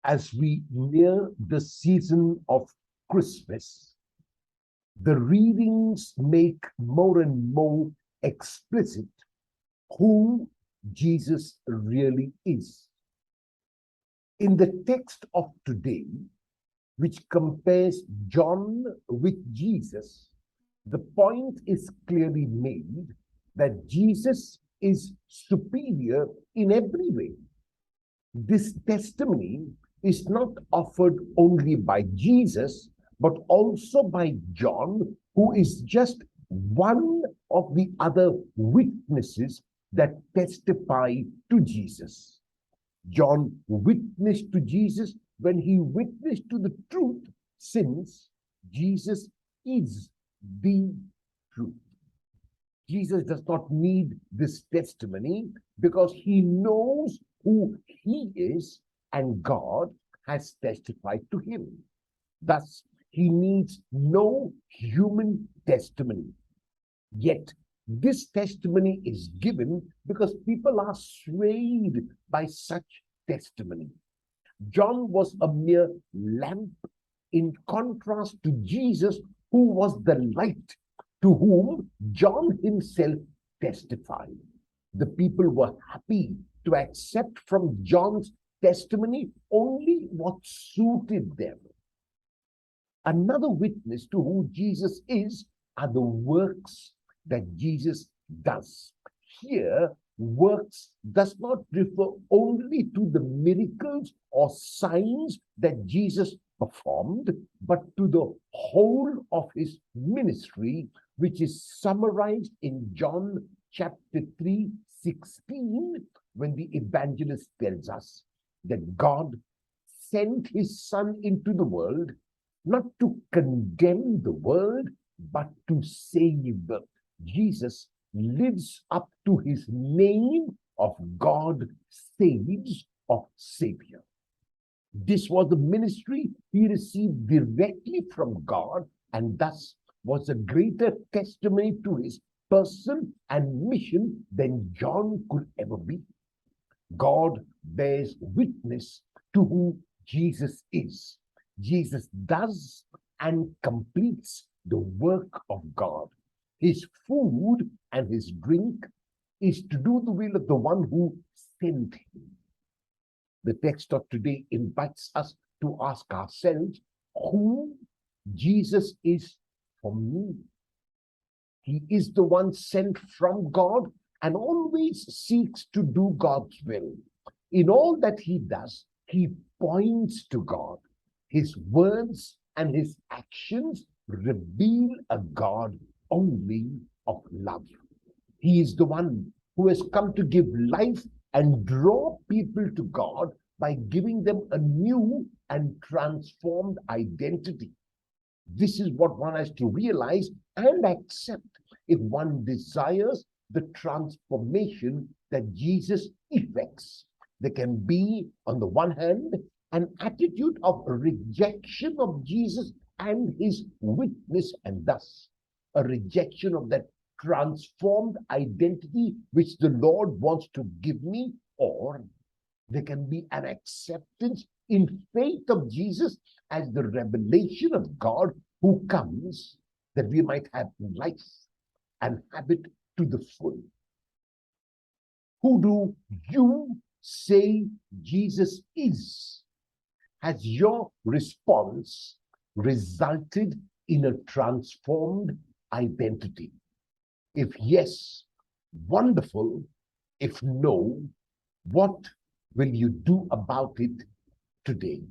As we near the season of Christmas, the readings make more and more explicit who Jesus really is. In the text of today, which compares John with Jesus, the point is clearly made that Jesus is superior in every way. This testimony is not offered only by Jesus, but also by John, who is just one of the other witnesses that testify to Jesus. John witnessed to Jesus when he witnessed to the truth, since Jesus is the truth. Jesus does not need this testimony because he knows who he is, and God has testified to him. Thus, he needs no human testimony. Yet, this testimony is given because people are swayed by such testimony. John was a mere lamp in contrast to Jesus, who was the light to whom John himself testified. The people were happy to accept from John's testimony only what suited them. Another witness to who Jesus is are the works that Jesus does. Here, works does not refer only to the miracles or signs that Jesus performed, but to the whole of his ministry, which is summarized in John chapter 3:16, when the evangelist tells us that God sent his Son into the world not to condemn the world, but to save. Jesus lives up to his name of God saves, of Savior. This was the ministry he received directly from God, and thus was a greater testimony to his person and mission than John could ever be. God bears witness to who Jesus is. Jesus does and completes the work of God. His food and his drink is to do the will of the one who sent him. The text of today invites us to ask ourselves who Jesus is for me. He is the one sent from God and always seeks to do God's will. In all that he does, he points to God. His words and his actions reveal a God only of love. He is the one who has come to give life and draw people to God by giving them a new and transformed identity. This is what one has to realize and accept if one desires the transformation that Jesus effects. There can be, on the one hand, an attitude of rejection of Jesus and his witness, and thus a rejection of that transformed identity which the Lord wants to give me, or there can be an acceptance in faith of Jesus as the revelation of God who comes that we might have life and have it to the full. Who do you say Jesus is? Has your response resulted in a transformed identity? If yes, wonderful. If no, what will you do about it today?